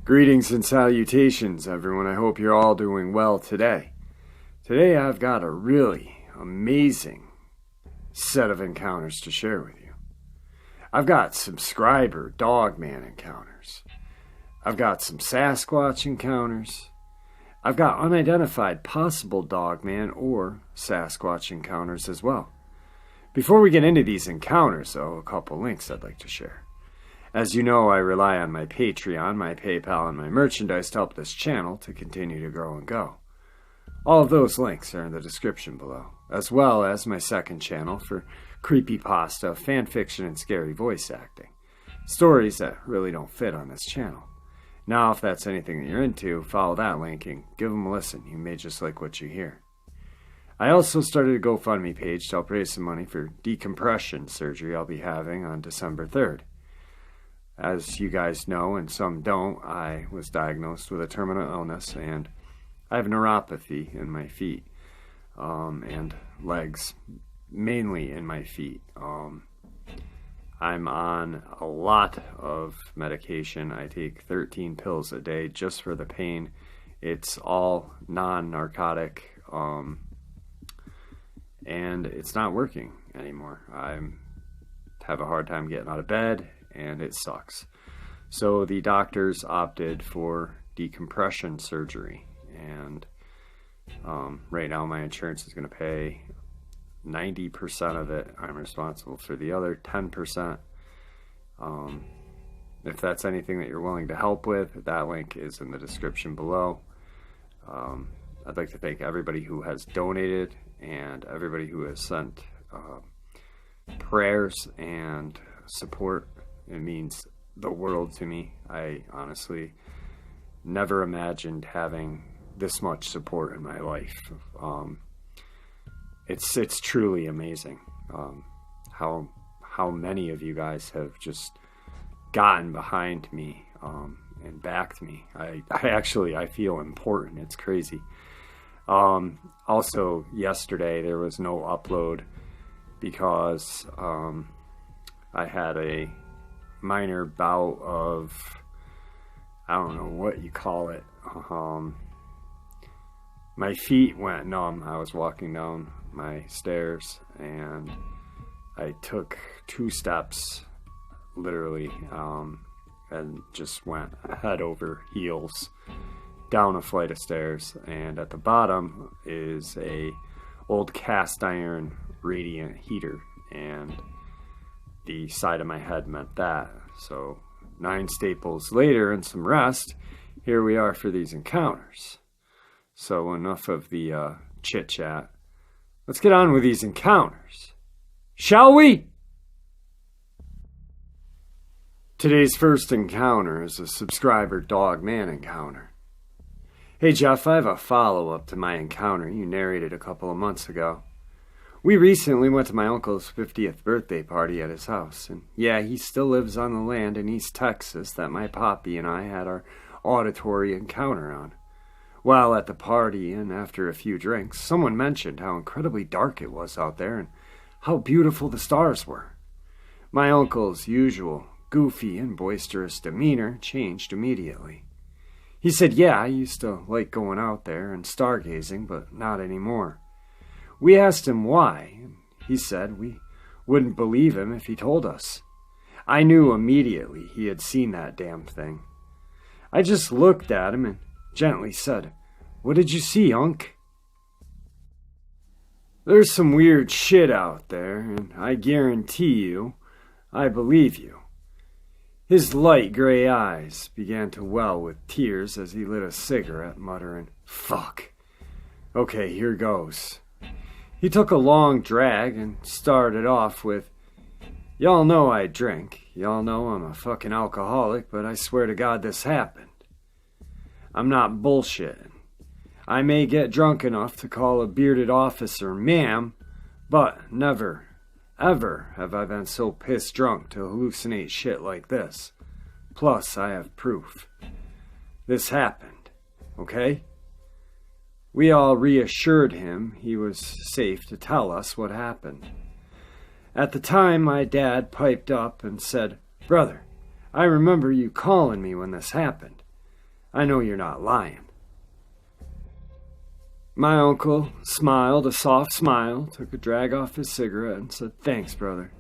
Greetings and salutations, everyone. I hope you're all doing well today. Today I've got a really amazing set of encounters to share with you. I've got subscriber Dogman encounters. I've got some Sasquatch encounters. I've got unidentified possible Dogman or Sasquatch encounters as well. Before we get into these encounters, though, a couple links I'd like to share. As you know, I rely on my Patreon, my PayPal, and my merchandise to help this channel to continue to grow and go. All of those links are in the description below, as well as my second channel for creepypasta, fanfiction, and scary voice acting. Stories that really don't fit on this channel. Now, if that's anything that you're into, follow that link and give them a listen. You may just like what you hear. I also started a GoFundMe page to help raise some money for decompression surgery I'll be having on December 3rd. As you guys know, and some don't, I was diagnosed with a terminal illness, and I have neuropathy in my feet and legs, mainly in my feet. I'm on a lot of medication. I take 13 pills a day just for the pain. It's all non-narcotic, and it's not working anymore. I have a hard time getting out of bed, and it sucks. So the doctors opted for decompression surgery, and right now my insurance is going to pay 90% of it. I'm responsible for the other 10%. If that's anything that you're willing to help with, that link is in the description below. I'd like to thank everybody who has donated and everybody who has sent prayers and support. It means the world to me. I honestly never imagined having this much support in my life. It's truly amazing how many of you guys have just gotten behind me and backed me. I feel important. It's crazy. Also, yesterday there was no upload because I had a minor bout of, I don't know what you call it. My feet went numb. I was walking down my stairs and I took 2 steps, literally, and just went head over heels down a flight of stairs. And at the bottom is a old cast iron radiant heater, and the side of my head meant that. So 9 staples later and some rest, here we are for these encounters. So enough of the chit chat. Let's get on with these encounters, shall we? Today's first encounter is a subscriber Dogman encounter. Hey Jeff, I have a follow-up to my encounter you narrated a couple of months ago. We recently went to my uncle's 50th birthday party at his house, and yeah, he still lives on the land in East Texas that my poppy and I had our auditory encounter on. While at the party and after a few drinks, someone mentioned how incredibly dark it was out there and how beautiful the stars were. My uncle's usual goofy and boisterous demeanor changed immediately. He said, yeah, I used to like going out there and stargazing, but not anymore. We asked him why, and he said we wouldn't believe him if he told us. I knew immediately he had seen that damn thing. I just looked at him and gently said, "What did you see, Unc?" There's some weird shit out there, and I guarantee you, I believe you. His light gray eyes began to well with tears as he lit a cigarette, muttering, "Fuck. Okay, here goes." He took a long drag and started off with, "Y'all know I drink. Y'all know I'm a fucking alcoholic, but I swear to God this happened. I'm not bullshitting. I may get drunk enough to call a bearded officer ma'am, but never, ever have I been so pissed drunk to hallucinate shit like this. Plus, I have proof. This happened, okay? We all reassured him he was safe to tell us what happened. At the time, my dad piped up and said, "Brother, I remember you calling me when this happened. I know you're not lying." My uncle smiled a soft smile, took a drag off his cigarette, and said, "Thanks, brother."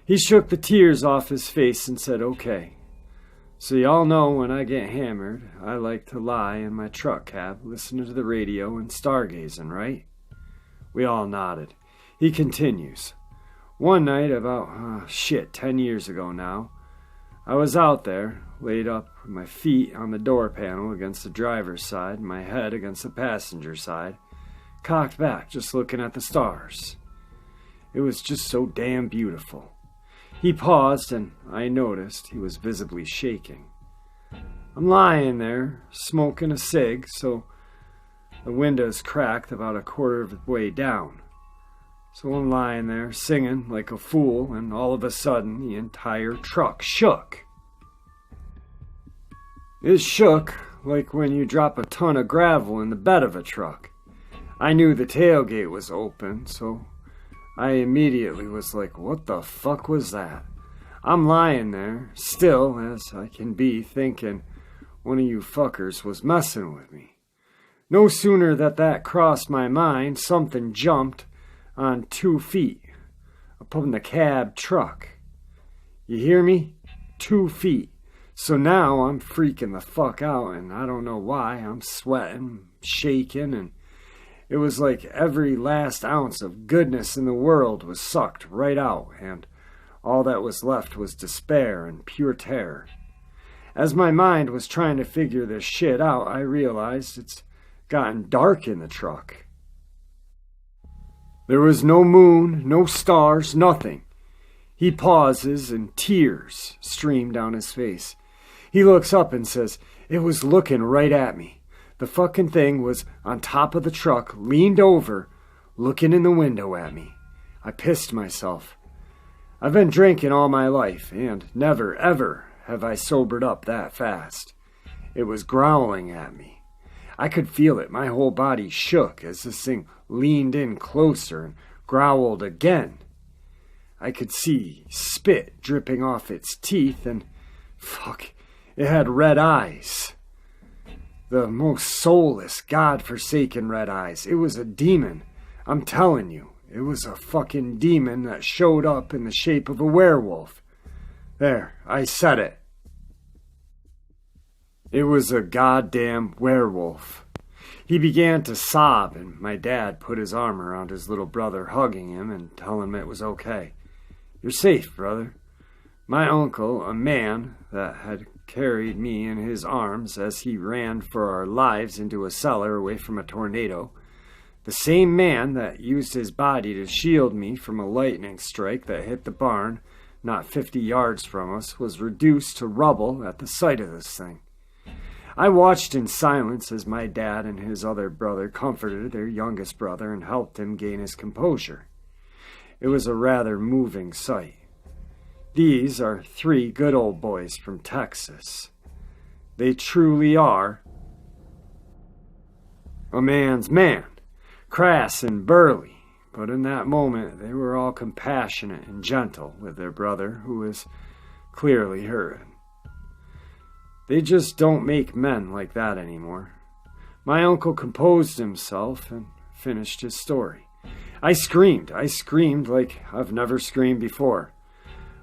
He shook the tears off his face and said, "Okay. So y'all know when I get hammered, I like to lie in my truck cab, listening to the radio and stargazing, right?" We all nodded. He continues, "One night about, 10 years ago now, I was out there, laid up with my feet on the door panel against the driver's side, my head against the passenger side, cocked back, just looking at the stars. It was just so damn beautiful." He paused, and I noticed he was visibly shaking. I'm lying there, smoking a cig, so the window's cracked about a quarter of the way down. So I'm lying there, singing like a fool, and all of a sudden, the entire truck shook. It shook like when you drop a ton of gravel in the bed of a truck. I knew the tailgate was open, so I immediately was like, what the fuck was that? I'm lying there, still as I can be, thinking one of you fuckers was messing with me. No sooner that crossed my mind, something jumped on 2 feet up on the cab truck. You hear me? 2 feet. So now I'm freaking the fuck out, and I don't know why. I'm sweating, shaking, and it was like every last ounce of goodness in the world was sucked right out, and all that was left was despair and pure terror. As my mind was trying to figure this shit out, I realized it's gotten dark in the truck. There was no moon, no stars, nothing. He pauses and tears stream down his face. He looks up and says, "It was looking right at me. The fucking thing was on top of the truck, leaned over, looking in the window at me." I pissed myself. I've been drinking all my life, and never, ever have I sobered up that fast. It was growling at me. I could feel it. My whole body shook as this thing leaned in closer and growled again. I could see spit dripping off its teeth, and it had red eyes. The most soulless, God-forsaken red eyes. It was a demon. I'm telling you, it was a fucking demon that showed up in the shape of a werewolf. There, I said it. It was a goddamn werewolf. He began to sob, and my dad put his arm around his little brother, hugging him and telling him it was okay. "You're safe, brother." My uncle, a man that had carried me in his arms as he ran for our lives into a cellar away from a tornado, the same man that used his body to shield me from a lightning strike that hit the barn not 50 yards from us, was reduced to rubble at the sight of this thing. I watched in silence as my dad and his other brother comforted their youngest brother and helped him gain his composure. It was a rather moving sight. These are 3 good old boys from Texas. They truly are a man's man, crass and burly, but in that moment they were all compassionate and gentle with their brother, who was clearly hurting. They just don't make men like that anymore. My uncle composed himself and finished his story. I screamed like I've never screamed before.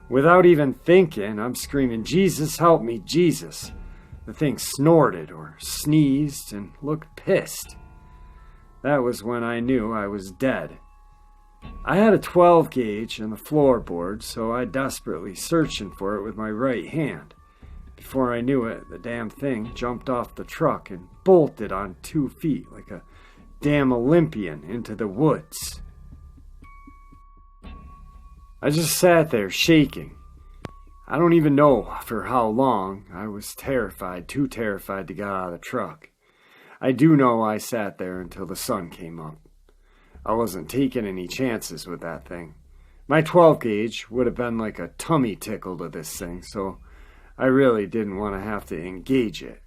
Without even thinking, I'm screaming, "Jesus, help me, Jesus." The thing snorted or sneezed and looked pissed. That was when I knew I was dead. I had a 12 gauge in the floorboard, so I desperately searching for it with my right hand. Before I knew it, the damn thing jumped off the truck and bolted on 2 feet like a damn Olympian into the woods. I just sat there shaking. I don't even know for how long. I was terrified, too terrified to get out of the truck. I do know I sat there until the sun came up. I wasn't taking any chances with that thing. My 12 gauge would have been like a tummy tickle to this thing, so I really didn't want to have to engage it.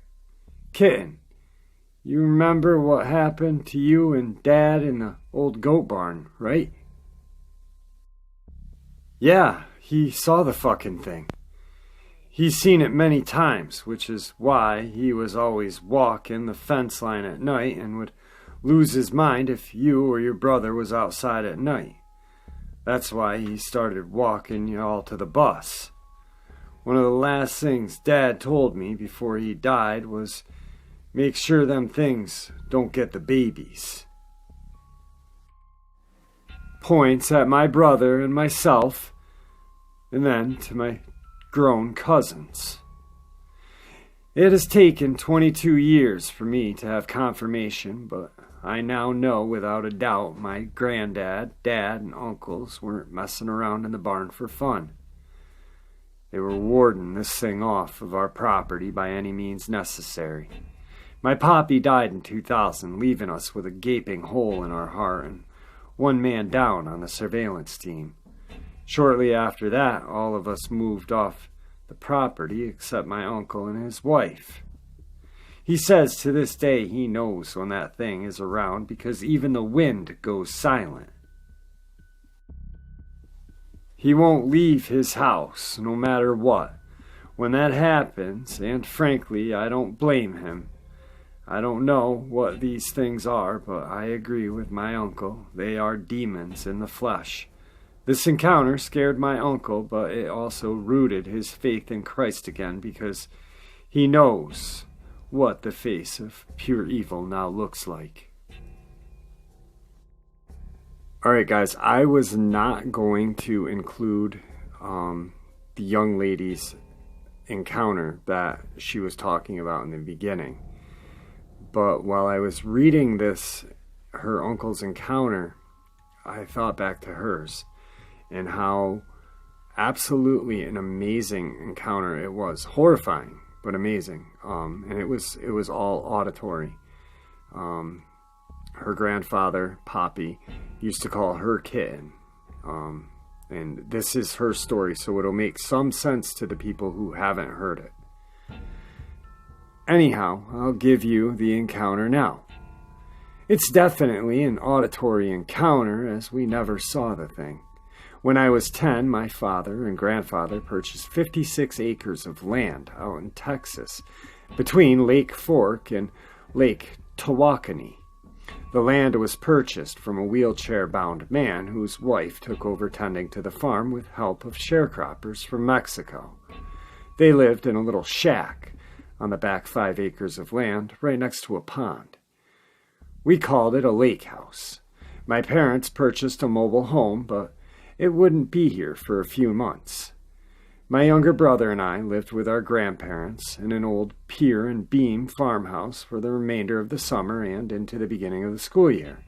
"Kitten, You remember what happened to you and Dad in the old goat barn, right? Yeah, he saw the fucking thing. He's seen it many times, which is why he was always walking the fence line at night and would lose his mind if you or your brother was outside at night. That's why he started walking you all to the bus. One of the last things Dad told me before he died was, make sure them things don't get the babies. Points at my brother and myself, and then to my grown cousins. It has taken 22 years for me to have confirmation, but I now know without a doubt my granddad, dad, and uncles weren't messing around in the barn for fun. They were warding this thing off of our property by any means necessary. My poppy died in 2000, leaving us with a gaping hole in our heart and one man down on the surveillance team. Shortly after that, all of us moved off the property except my uncle and his wife. He says to this day he knows when that thing is around because even the wind goes silent. He won't leave his house, no matter what. When that happens, and frankly, I don't blame him. I don't know what these things are, but I agree with my uncle. They are demons in the flesh. This encounter scared my uncle, but it also rooted his faith in Christ again because he knows what the face of pure evil now looks like. Alright guys, I was not going to include the young lady's encounter that she was talking about in the beginning. But while I was reading this, her uncle's encounter, I thought back to hers and how absolutely an amazing encounter it was. Horrifying, but amazing. And it was all auditory. Her grandfather, Poppy, used to call her kitten. And this is her story, so it'll make some sense to the people who haven't heard it. Anyhow, I'll give you the encounter now. It's definitely an auditory encounter, as we never saw the thing. When I was 10, my father and grandfather purchased 56 acres of land out in Texas, between Lake Fork and Lake Tawakoni. The land was purchased from a wheelchair-bound man whose wife took over tending to the farm with help of sharecroppers from Mexico. They lived in a little shack on the back 5 acres of land right next to a pond. We called it a lake house. My parents purchased a mobile home, but it wouldn't be here for a few months. My younger brother and I lived with our grandparents in an old pier and beam farmhouse for the remainder of the summer and into the beginning of the school year,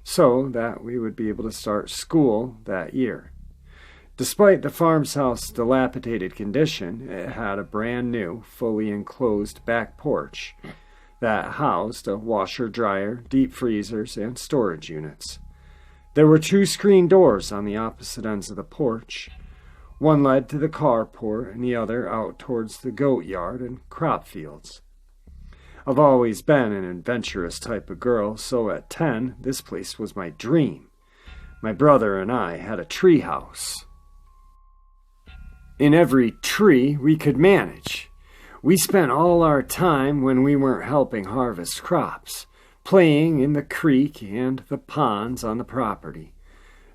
so that we would be able to start school that year. Despite the farmhouse's dilapidated condition, it had a brand new, fully enclosed back porch that housed a washer-dryer, deep freezers, and storage units. There were 2 screen doors on the opposite ends of the porch. One led to the carport and the other out towards the goat yard and crop fields. I've always been an adventurous type of girl, so at 10, this place was my dream. My brother and I had a tree house. In every tree we could manage. We spent all our time when we weren't helping harvest crops, playing in the creek and the ponds on the property.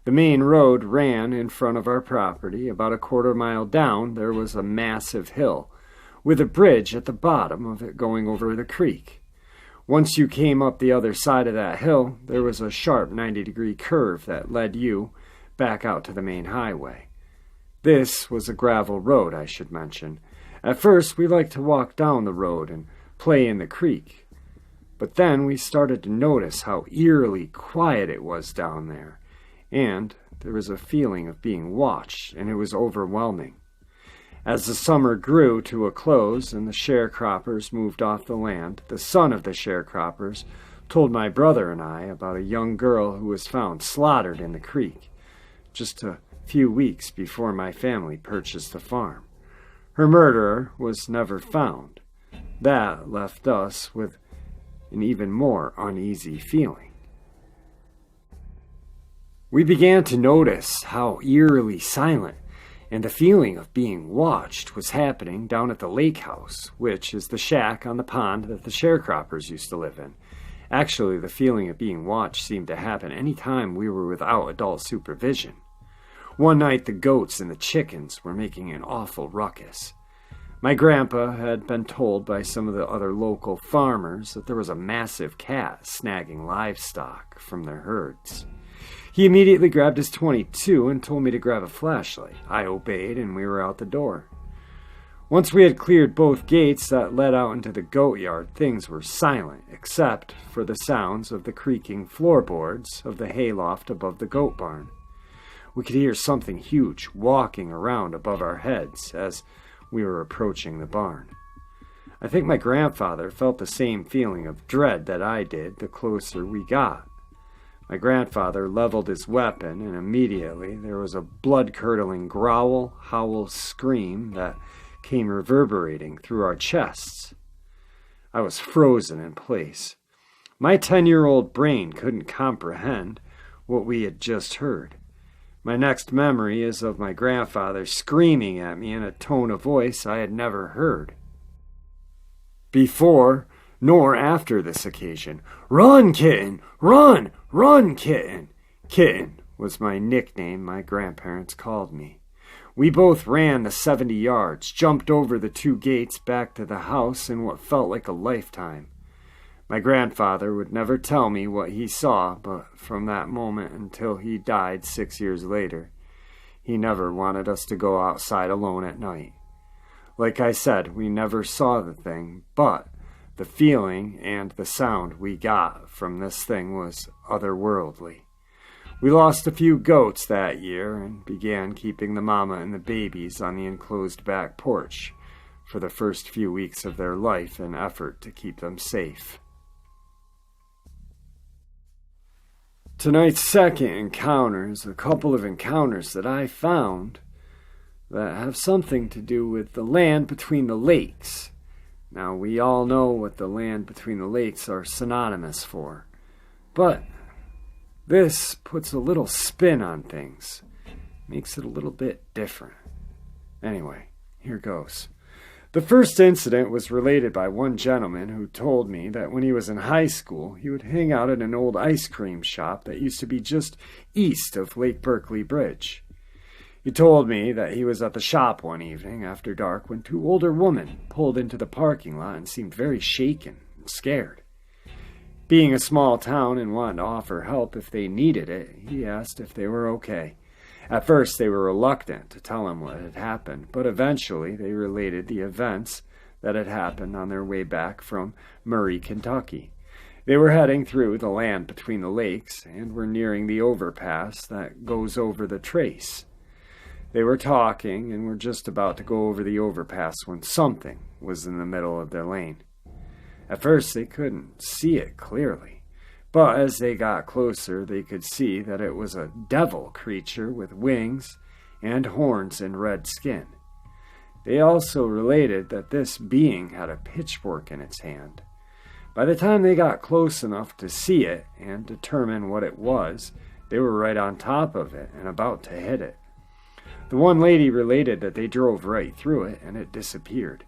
The main road ran in front of our property. About a quarter mile down, there was a massive hill, with a bridge at the bottom of it going over the creek. Once you came up the other side of that hill, there was a sharp 90-degree curve that led you back out to the main highway. This was a gravel road, I should mention. At first, we liked to walk down the road and play in the creek. But then we started to notice how eerily quiet it was down there. And there was a feeling of being watched, and it was overwhelming. As the summer grew to a close and the sharecroppers moved off the land, the son of the sharecroppers told my brother and I about a young girl who was found slaughtered in the creek just a few weeks before my family purchased the farm. Her murderer was never found. That left us with an even more uneasy feeling. We began to notice how eerily silent and the feeling of being watched was happening down at the lake house, which is the shack on the pond that the sharecroppers used to live in. Actually, the feeling of being watched seemed to happen any time we were without adult supervision. One night, the goats and the chickens were making an awful ruckus. My grandpa had been told by some of the other local farmers that there was a massive cat snagging livestock from their herds. He immediately grabbed his .22 and told me to grab a flashlight. I obeyed, and we were out the door. Once we had cleared both gates that led out into the goat yard, things were silent, except for the sounds of the creaking floorboards of the hayloft above the goat barn. We could hear something huge walking around above our heads as we were approaching the barn. I think my grandfather felt the same feeling of dread that I did the closer we got. My grandfather leveled his weapon, and immediately there was a blood-curdling growl, howl, scream that came reverberating through our chests. I was frozen in place. My 10-year-old brain couldn't comprehend what we had just heard. My next memory is of my grandfather screaming at me in a tone of voice I had never heard before nor after this occasion. "Run, kitten! Run! Run, kitten!" Kitten was my nickname my grandparents called me. We both ran the 70 yards, jumped over the 2 gates back to the house in what felt like a lifetime. My grandfather would never tell me what he saw, but from that moment until he died 6 years later, he never wanted us to go outside alone at night. Like I said, we never saw the thing, but the feeling and the sound we got from this thing was otherworldly. We lost a few goats that year and began keeping the mama and the babies on the enclosed back porch for the first few weeks of their life in an effort to keep them safe. Tonight's second encounter is a couple of encounters that I found that have something to do with the land between the lakes. Now, we all know what the land between the lakes are synonymous for, but this puts a little spin on things, makes it a little bit different. Anyway, here goes. The first incident was related by one gentleman who told me that when he was in high school, he would hang out at an old ice cream shop that used to be just east of Lake Berkeley Bridge. He told me that he was at the shop one evening after dark when 2 older women pulled into the parking lot and seemed very shaken and scared. Being a small town and wanting to offer help if they needed it, he asked if they were okay. At first, they were reluctant to tell him what had happened, but eventually they related the events that had happened on their way back from Murray, Kentucky. They were heading through the land between the lakes and were nearing the overpass that goes over the trace. They were talking and were just about to go over the overpass when something was in the middle of their lane. At first, they couldn't see it clearly, but as they got closer, they could see that it was a devil creature with wings and horns and red skin. They also related that this being had a pitchfork in its hand. By the time they got close enough to see it and determine what it was, they were right on top of it and about to hit it. The one lady related that they drove right through it and it disappeared.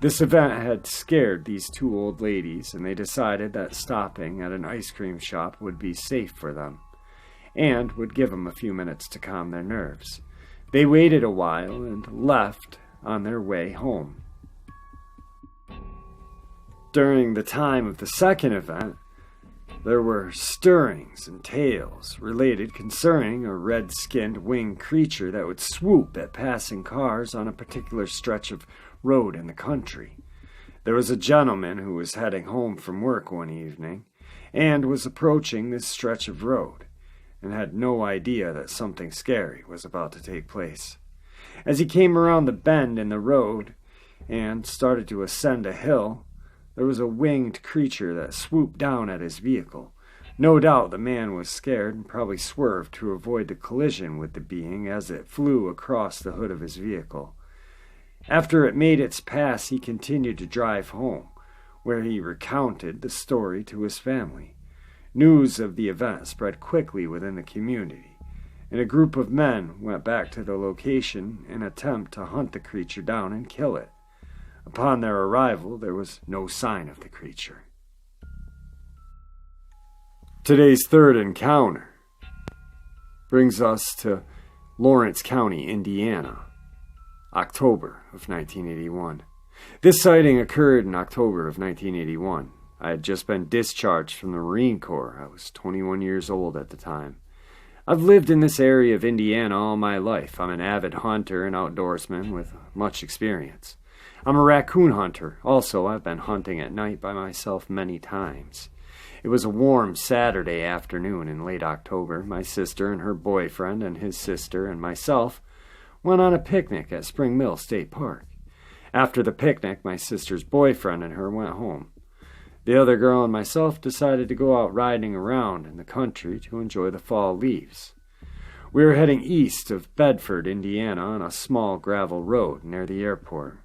This event had scared these 2 old ladies, and they decided that stopping at an ice cream shop would be safe for them and would give them a few minutes to calm their nerves. They waited a while and left on their way home. During the time of the second event, there were stirrings and tales related concerning a red-skinned winged creature that would swoop at passing cars on a particular stretch of road in the country. There was a gentleman who was heading home from work one evening and was approaching this stretch of road and had no idea that something scary was about to take place. As he came around the bend in the road and started to ascend a hill, there was a winged creature that swooped down at his vehicle. No doubt the man was scared and probably swerved to avoid the collision with the being as it flew across the hood of his vehicle. After it made its pass, he continued to drive home. where he recounted the story to his family. News of the event spread quickly within the community, and a group of men went back to the location in an attempt to hunt the creature down and kill it. Upon their arrival, there was no sign of the creature. Today's third encounter brings us to Lawrence County, Indiana, October of 1981. This sighting occurred in October of 1981. I had just been discharged from the Marine Corps. I was 21 years old at the time. I've lived in this area of Indiana all my life. I'm an avid hunter and outdoorsman with much experience. I'm a raccoon hunter. Also, I've been hunting at night by myself many times. It was a warm Saturday afternoon in late October. My sister and her boyfriend and his sister and myself went on a picnic at Spring Mill State Park. After the picnic, my sister's boyfriend and her went home. The other girl and myself decided to go out riding around in the country to enjoy the fall leaves. We were heading east of Bedford, Indiana, on a small gravel road near the airport.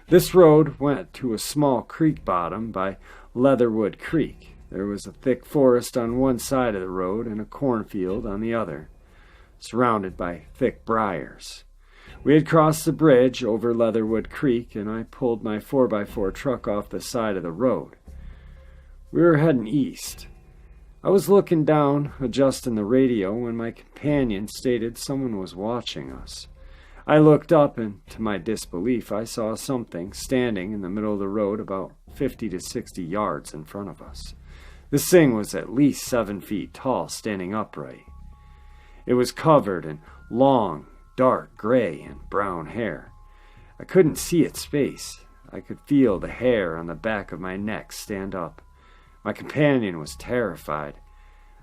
This road went to a small creek bottom by Leatherwood Creek. There was a thick forest on one side of the road and a cornfield on the other, surrounded by thick briars. We had crossed the bridge over Leatherwood Creek, and I pulled my 4x4 truck off the side of the road. We were heading east. I was looking down, adjusting the radio, when my companion stated someone was watching us. I looked up, and to my disbelief, I saw something standing in the middle of the road about 50 to 60 yards in front of us. This thing was at least 7 feet tall, standing upright. It was covered in long, dark gray and brown hair. I couldn't see its face. I could feel the hair on the back of my neck stand up. My companion was terrified.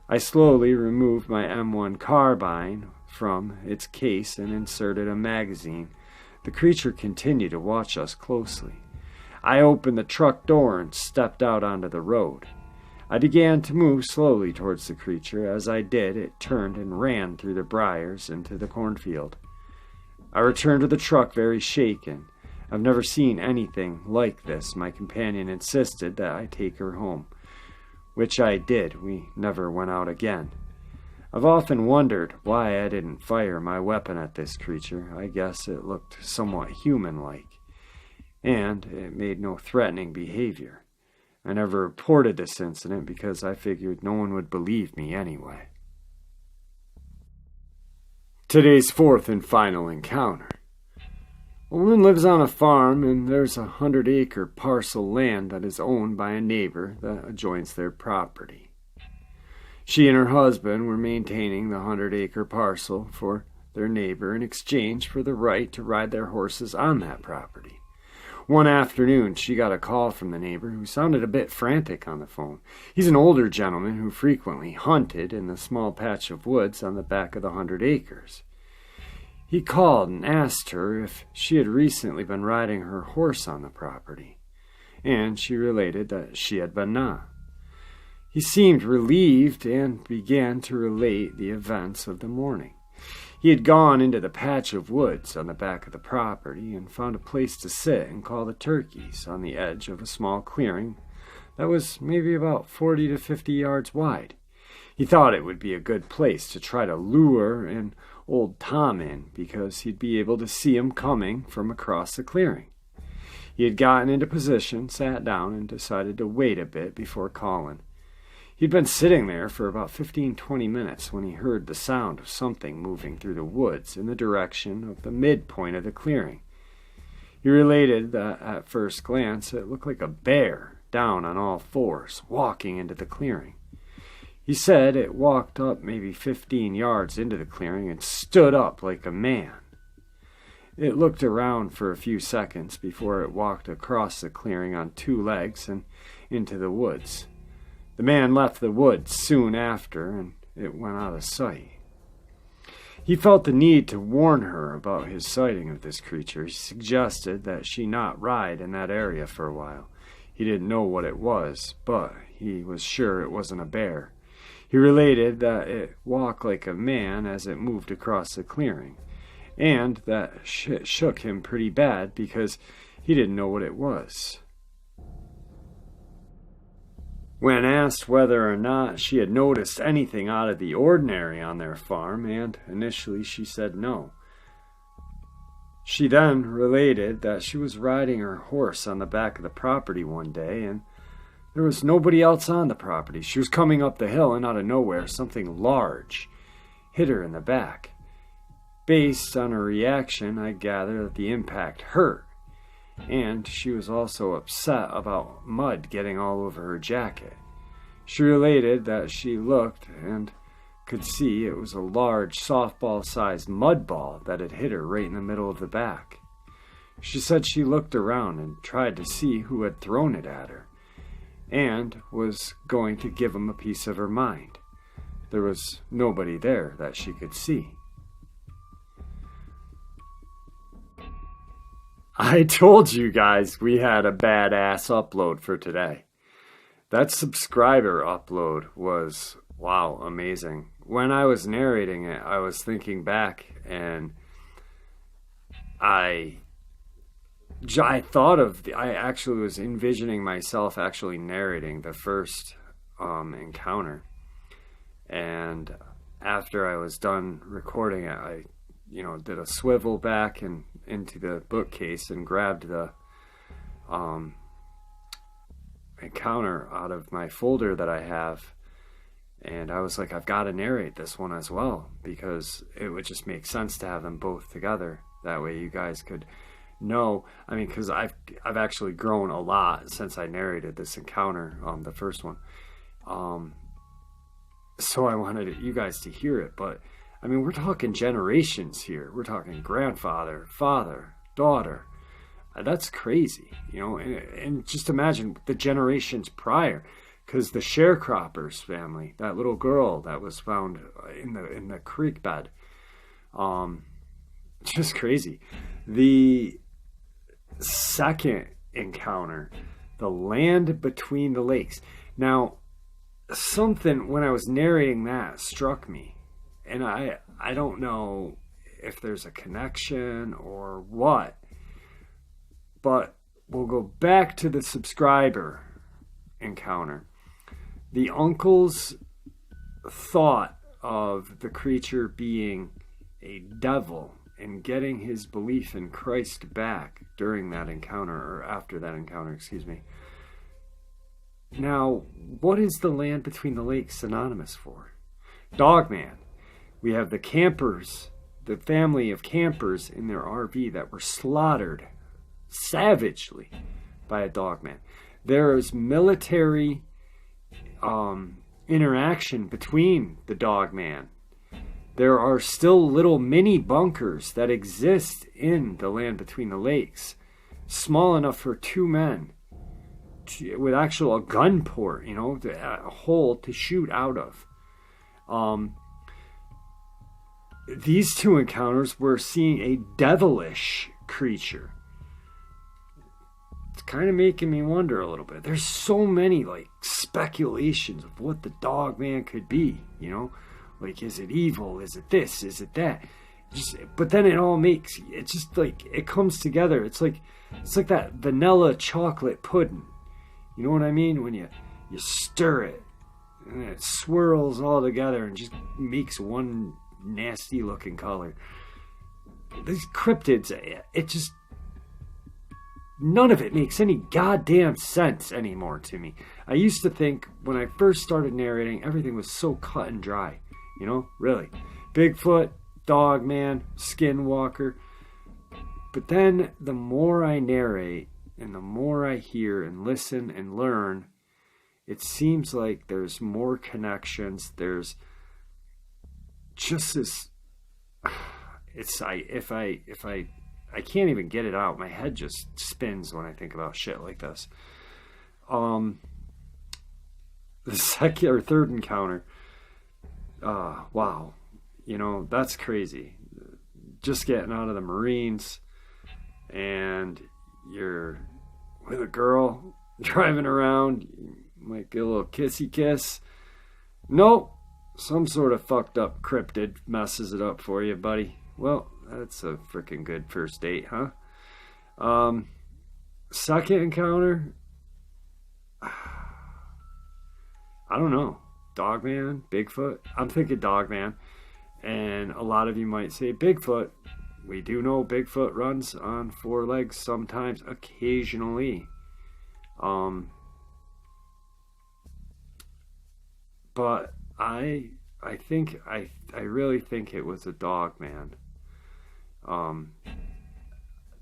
I slowly removed my M1 carbine from its case and inserted a magazine. The creature continued to watch us closely. I opened the truck door and stepped out onto the road. I began to move slowly towards the creature. As I did, it turned and ran through the briars into the cornfield. I returned to the truck very shaken. I've never seen anything like this. My companion insisted that I take her home, which I did. We never went out again. I've often wondered why I didn't fire my weapon at this creature. I guess it looked somewhat human-like, and it made no threatening behavior. I never reported this incident because I figured no one would believe me anyway. Today's fourth and final encounter. A woman lives on a farm, and there's 100-acre parcel land that is owned by a neighbor that adjoins their property. She and her husband were maintaining the 100-acre parcel for their neighbor in exchange for the right to ride their horses on that property. One afternoon, she got a call from the neighbor, who sounded a bit frantic on the phone. He's an older gentleman who frequently hunted in the small patch of woods on the back of the 100 acres. He called and asked her if she had recently been riding her horse on the property, and she related that she had been not. He seemed relieved and began to relate the events of the morning. He had gone into the patch of woods on the back of the property and found a place to sit and call the turkeys on the edge of a small clearing that was maybe about 40 to 50 yards wide. He thought it would be a good place to try to lure an old Tom in, because he'd be able to see him coming from across the clearing. He had gotten into position, sat down, and decided to wait a bit before calling. He'd been sitting there for about 15-20 minutes when he heard the sound of something moving through the woods in the direction of the midpoint of the clearing. He related that at first glance it looked like a bear down on all fours, walking into the clearing. He said it walked up maybe 15 yards into the clearing and stood up like a man. It looked around for a few seconds before it walked across the clearing on 2 legs and into the woods. The man left the woods soon after, and it went out of sight. He felt the need to warn her about his sighting of this creature. He suggested that she not ride in that area for a while. He didn't know what it was, but he was sure it wasn't a bear. He related that it walked like a man as it moved across the clearing, and that it shook him pretty bad because he didn't know what it was. When asked whether or not she had noticed anything out of the ordinary on their farm, and initially she said no. She then related that she was riding her horse on the back of the property one day, and there was nobody else on the property. She was coming up the hill, and out of nowhere, something large hit her in the back. Based on her reaction, I gather that the impact hurt, and she was also upset about mud getting all over her jacket. She related that she looked and could see it was a large softball-sized mud ball that had hit her right in the middle of the back. She said she looked around and tried to see who had thrown it at her, and was going to give him a piece of her mind. There was nobody there that she could see. I told you guys we had a badass upload for today. That subscriber upload was, wow, amazing. When I was narrating it, I was thinking back, and I actually was envisioning myself actually narrating the first encounter. And after I was done recording it, I did a swivel back and into the bookcase and grabbed the encounter out of my folder that I have, and I was like, I've got to narrate this one as well, because it would just make sense to have them both together. That way you guys could know. I mean, because I've actually grown a lot since I narrated this encounter, the first one. So I wanted you guys to hear it, but I mean, we're talking generations here. We're talking grandfather, father, daughter. That's crazy, and just imagine the generations prior, because the sharecroppers family, that little girl that was found in the creek bed, just crazy. The second encounter, the land between the lakes. Now, something when I was narrating that struck me. And I don't know if there's a connection or what, but we'll go back to the subscriber encounter. The uncle's thought of the creature being a devil and getting his belief in Christ back during that encounter, or after that encounter, excuse me. Now, what is the land between the lakes synonymous for? Dogman. We have the campers, the family of campers in their RV that were slaughtered savagely by a dogman. There is military interaction between the dogman. There are still little mini bunkers that exist in the land between the lakes, small enough for two men, with actual gun port, a hole to shoot out of. These two encounters were seeing a devilish creature. It's kind of making me wonder a little bit. There's so many speculations of what the Dogman could be, is it evil? Is it this? Is it that? But then it all makes, it's just it comes together. It's like that vanilla chocolate pudding. You know what I mean? When you stir it and it swirls all together and just makes one nasty looking color. These cryptids, none of it makes any goddamn sense anymore to me. I used to think when I first started narrating, everything was so cut and dry, really. Bigfoot, Dogman, Skinwalker. But then the more I narrate and the more I hear and listen and learn, it seems like there's more connections. There's just this, I can't even get it out. My head just spins when I think about shit like this. The second or third encounter, wow, that's crazy. Just getting out of the Marines, and you're with a girl driving around, you might get a little kissy kiss. Nope. Some sort of fucked up cryptid messes it up for you, buddy. Well, that's a freaking good first date, huh? Second encounter. I don't know. Dogman, Bigfoot. I'm thinking Dogman. And a lot of you might say Bigfoot. We do know Bigfoot runs on four legs sometimes, occasionally. But I really think it was a Dogman.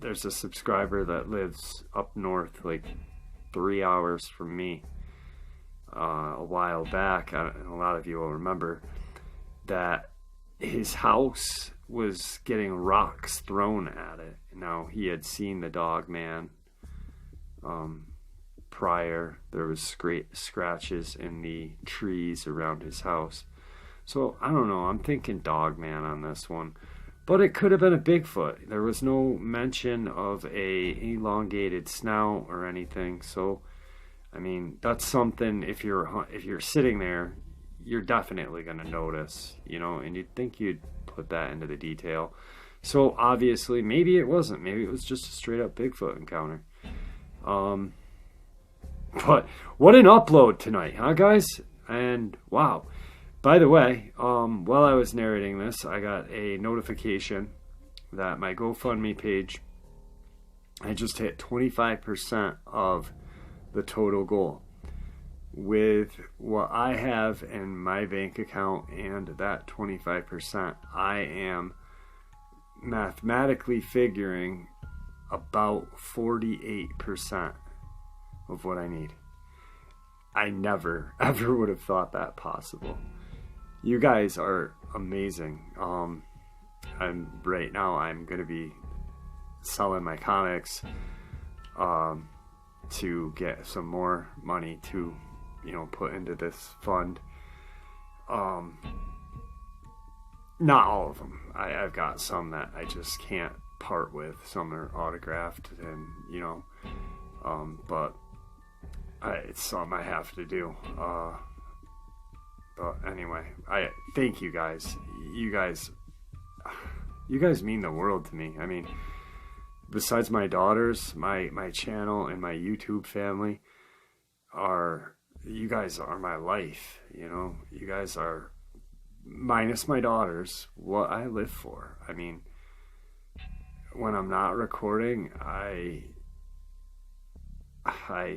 There's a subscriber that lives up north, like 3 hours from me. A while back, and a lot of you will remember that his house was getting rocks thrown at it. Now, he had seen the Dogman prior. There was scratches in the trees around his house. So, I don't know. I'm thinking Dogman on this one. But it could have been a Bigfoot. There was no mention of a elongated snout or anything. So, I mean, that's something, if you're sitting there, you're definitely going to notice, you know, and you'd think you'd put that into the detail. So obviously, maybe it wasn't. Maybe it was just a straight up Bigfoot encounter. But what an upload tonight, huh, guys? And wow. By the way, while I was narrating this, I got a notification that my GoFundMe page, I just hit 25% of the total goal. With what I have in my bank account and that 25%, I am mathematically figuring about 48% of what I need. I never, ever would have thought that possible. You guys are amazing. Right now I'm going to be selling my comics to get some more money to, you know, put into this fund. Not all of them. I've got some that I just can't part with. Some are autographed, and you know, but it's something I have to do. But anyway, I thank you guys. You guys mean the world to me. I mean, besides my daughters, my channel and my YouTube family you guys are my life, you know. You guys are, minus my daughters, what I live for. I mean, when I'm not recording, I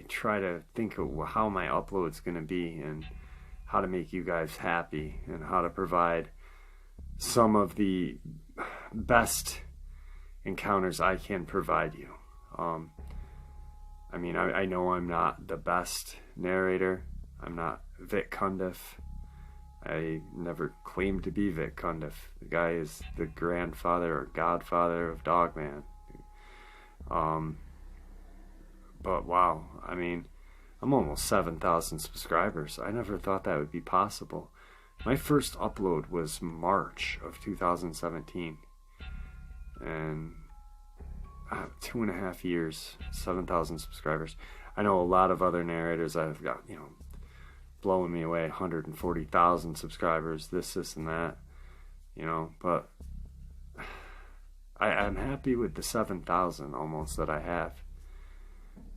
try to think of how my upload's going to be and how to make you guys happy and how to provide some of the best encounters I can provide you. I mean, I know I'm not the best narrator. I'm not Vic Cundiff. I never claimed to be Vic Cundiff. The guy is the grandfather or godfather of Dogman. But wow, I mean, I'm almost 7,000 subscribers. I never thought that would be possible. My first upload was March of 2017. And 2.5 years, 7,000 subscribers. I know a lot of other narrators that have got, you know, blowing me away, 140,000 subscribers, this and that, you know, but I'm happy with the 7,000 almost that I have,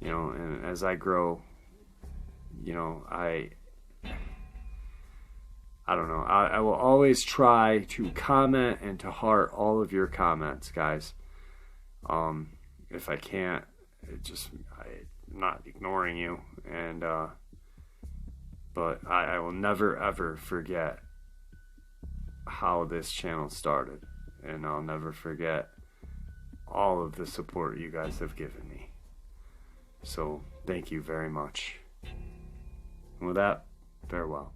you know, and as I grow, you know, I don't know, I will always try to comment and to heart all of your comments, guys. If I can't, I'm not ignoring you, and but I will never ever forget how this channel started, and I'll never forget all of the support you guys have given me. So thank you very much. And with that, farewell.